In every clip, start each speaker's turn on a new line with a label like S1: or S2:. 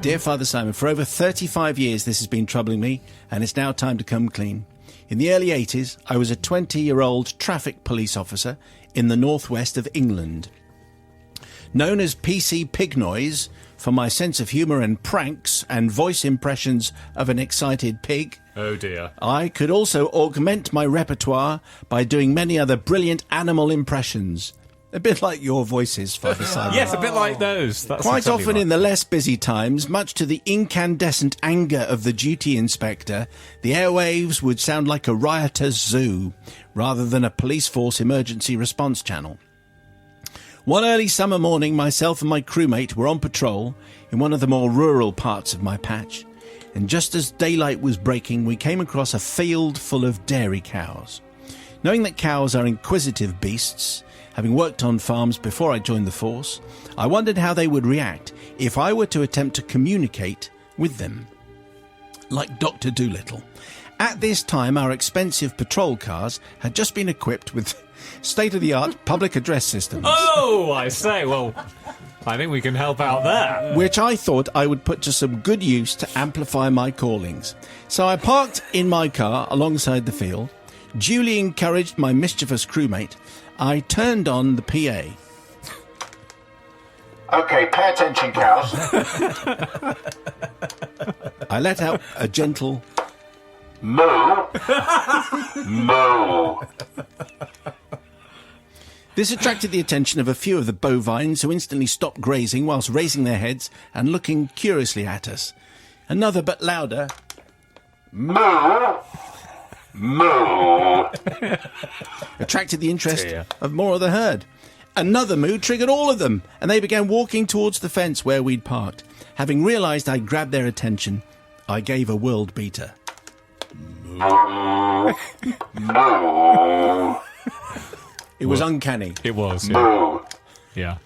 S1: Dear Father Simon, for over 35 years this has been troubling me, and it's now time to come clean. In the early 80s, I was a 20-year-old traffic police officer in the northwest of England. Known as PC Pig Noise for my sense of humour and pranks and voice impressions of an excited pig.
S2: Oh dear.
S1: I could also augment my repertoire by doing many other brilliant animal impressions. A bit like your voices, Father Simon.
S2: Yes, a bit like those. That's
S1: Quite
S2: exactly
S1: often
S2: right.
S1: in the less busy times, much to the incandescent anger of the duty inspector, the airwaves would sound like a riotous zoo, rather than a police force emergency response channel. One early summer morning, myself and my crewmate were on patrol in one of the more rural parts of my patch, and just as daylight was breaking, we came across a field full of dairy cows. Knowing that cows are inquisitive beasts, having worked on farms before I joined the force, I wondered how they would react if I were to attempt to communicate with them. Like Dr. Dolittle. At this time, our expensive patrol cars had just been equipped with state-of-the-art public address systems.
S2: Oh, I say, well, I think we can help out there.
S1: Which I thought I would put to some good use to amplify my callings. So I parked in my car alongside the field, duly encouraged my mischievous crewmate. I turned on the PA.
S3: Okay, pay attention, cows.
S1: I let out a gentle
S3: Moo. Moo.
S1: This attracted the attention of a few of the bovines, who instantly stopped grazing whilst raising their heads and looking curiously at us. Another, but louder,
S3: Moo. Moo.
S1: attracted the interest
S2: Dear.
S1: of more of the herd. Another moo triggered all of them, and they began walking towards the fence where we'd parked. Having realised I'd grabbed their attention, I gave a world beater.
S3: Moo.
S1: It was uncanny,
S2: It was,
S3: Moo.
S2: yeah.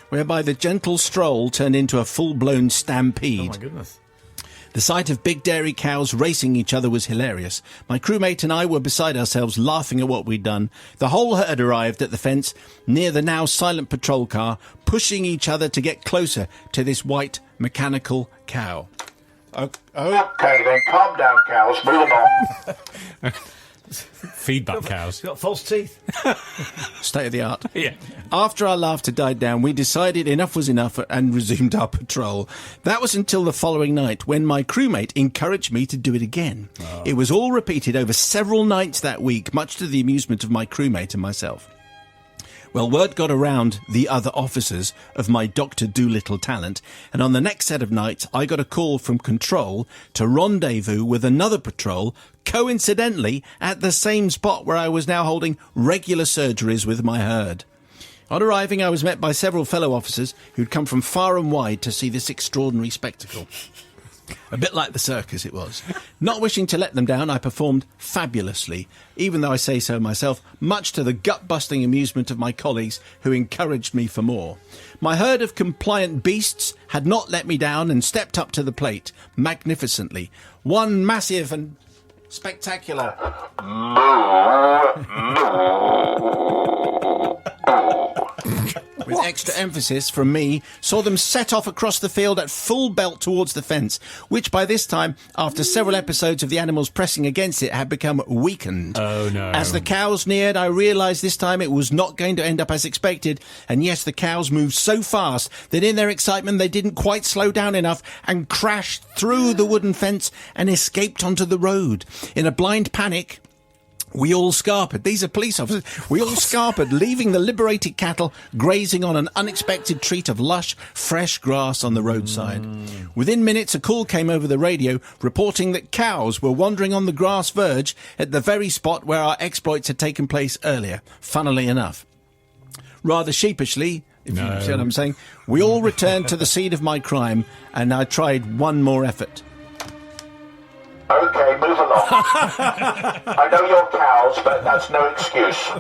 S1: whereby the gentle stroll turned into a full-blown stampede.
S2: Oh, my goodness.
S1: The sight of big dairy cows racing each other was hilarious. My crewmate and I were beside ourselves, laughing at what we'd done. The whole herd arrived at the fence near the now silent patrol car, pushing each other to get closer to this white mechanical cow.
S3: Okay, then calm down, cows. Move along.
S2: Feedback cows.
S4: Got false teeth.
S1: State of the art.
S2: Yeah.
S1: After our laughter died down, we decided enough was enough and resumed our patrol. That was until the following night, when my crewmate encouraged me to do it again. It was all repeated over several nights that week, much to the amusement of my crewmate and myself. Well, word got around the other officers of my Dr. Dolittle talent, and on the next set of nights, I got a call from Control to rendezvous with another patrol, coincidentally at the same spot where I was now holding regular surgeries with my herd. On arriving, I was met by several fellow officers who'd come from far and wide to see this extraordinary spectacle. A bit like the circus it was. Not wishing to let them down, I performed fabulously, even though I say so myself, much to the gut-busting amusement of my colleagues who encouraged me for more. My herd of compliant beasts had not let me down and stepped up to the plate magnificently. One massive and spectacular with extra emphasis from me, saw them set off across the field at full belt towards the fence, which by this time, after several episodes of the animals pressing against it, had become weakened.
S2: Oh, no.
S1: As the cows neared, I realised this time it was not going to end up as expected, and yes, the cows moved so fast that in their excitement they didn't quite slow down enough and crashed through the wooden fence and escaped onto the road. In a blind panic, we all scarpered. These are police officers. We all scarpered, leaving the liberated cattle grazing on an unexpected treat of lush, fresh grass on the roadside. Within minutes, a call came over the radio reporting that cows were wandering on the grass verge at the very spot where our exploits had taken place earlier, funnily enough. Rather sheepishly, if you see what I'm saying, we all returned to the scene of my crime, and I tried one more effort.
S3: Okay, move along. I know you're cows, but that's no excuse.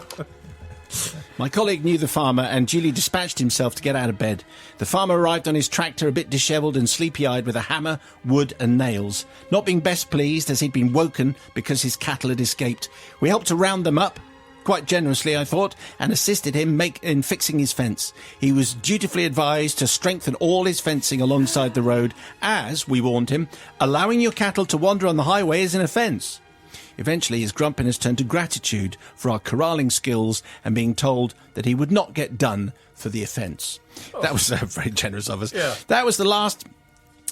S1: My colleague knew the farmer and duly dispatched himself to get out of bed. The farmer arrived on his tractor a bit dishevelled and sleepy-eyed with a hammer, wood and nails. Not being best pleased as he'd been woken because his cattle had escaped, we helped to round them up quite generously, I thought, and assisted him in fixing his fence. He was dutifully advised to strengthen all his fencing alongside the road, as, we warned him, allowing your cattle to wander on the highway is an offence. Eventually, his grumpiness turned to gratitude for our corralling skills and being told that he would not get done for the offence. That was very generous of us.
S4: Yeah.
S1: That was the last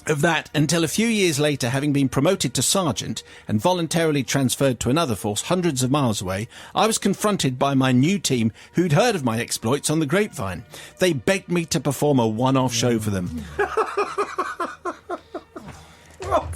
S1: of that until a few years later, having been promoted to sergeant and voluntarily transferred to another force hundreds of miles away, I was confronted by my new team who'd heard of my exploits on the grapevine. They begged me to perform a one-off show for them.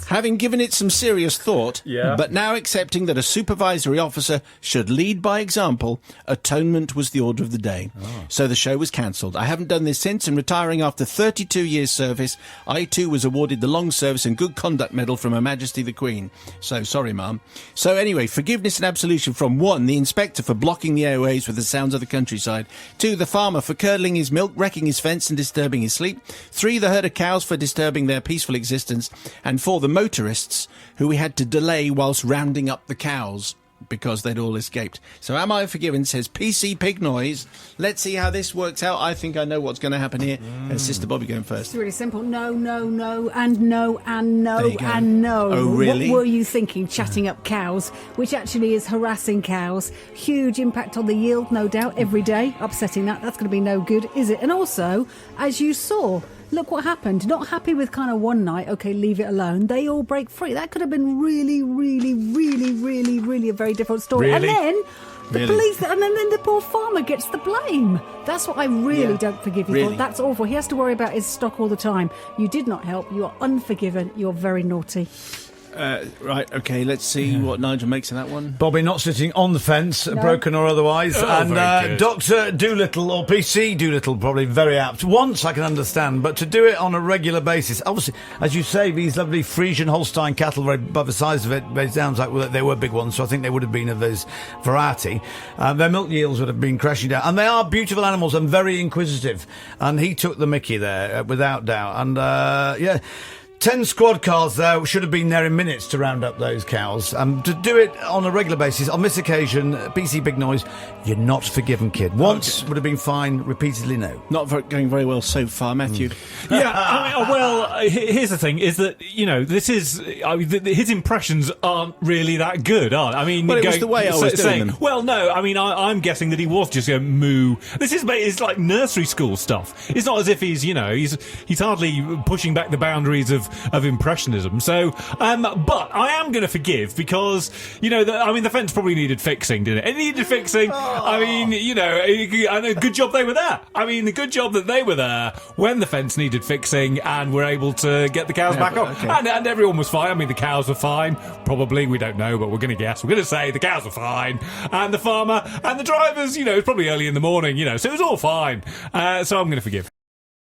S1: Having given it some serious thought, but now accepting that a supervisory officer should lead by example, atonement was the order of the day. So the show was cancelled. I haven't done this since, and retiring after 32 years' service, I too was awarded the Long Service and Good Conduct Medal from Her Majesty the Queen. So, sorry, Mum. So anyway, forgiveness and absolution from 1, the inspector for blocking the airways with the sounds of the countryside, 2, the farmer for curdling his milk, wrecking his fence and disturbing his sleep, 3, the herd of cows for disturbing their peaceful existence, and 4, the motorists who we had to delay whilst rounding up the cows because they'd all escaped. So am I forgiven, says PC Pig Noise. Let's see how this works out. I think I know what's going to happen here. Sister Bobby going first.
S5: It's really simple. No, and no, and no, and no.
S1: Oh, really?
S5: What were you thinking, chatting up cows, which actually is harassing cows? Huge impact on the yield, no doubt, every day. Upsetting that. That's going to be no good, is it? And also, as you saw, look what happened. Not happy with kind of one night, okay, leave it alone. They all break free. That could have been really, really, really, really, really a very different story.
S2: Really?
S5: And then the police, and then the poor farmer gets the blame. That's what I really don't forgive you for. That's awful. He has to worry about his stock all the time. You did not help. You are unforgiven. You're very naughty.
S1: Right, okay, let's see what Nigel makes of that one.
S4: Bobby not sitting on the fence, broken or otherwise.
S2: very good.
S4: Dr. Doolittle, or PC Doolittle, probably very apt. Once I can understand, but to do it on a regular basis, obviously, as you say, these lovely Frisian Holstein cattle, very by the size of it, it sounds like they were big ones, so I think they would have been of this variety. Their milk yields would have been crashing down. And they are beautiful animals and very inquisitive. And he took the mickey there, without doubt. And, 10 squad cars, though, should have been there in minutes to round up those cows. To do it on a regular basis, on this occasion, PC Big Noise, you're not forgiven, kid. Once would have been fine, repeatedly no.
S1: Not going very well so far, Matthew.
S2: Yeah, here's the thing, is that, this is... his impressions aren't really that good, are they? I mean...
S1: Well, it was the way I was doing them.
S2: Well, no, I mean, I'm guessing that he was just going moo. It's like nursery school stuff. It's not as if he's hardly pushing back the boundaries of impressionism. So, but I am going to forgive because, the fence probably needed fixing, didn't it? It needed fixing. I mean, and a good job they were there. I mean, the good job that they were there when the fence needed fixing and were able to get the cows back on.
S1: Okay.
S2: And everyone was fine. I mean, the cows were fine. Probably, we don't know, but we're going to guess. We're going to say the cows were fine. And the farmer and the drivers, it's probably early in the morning, so it was all fine. So I'm going to forgive.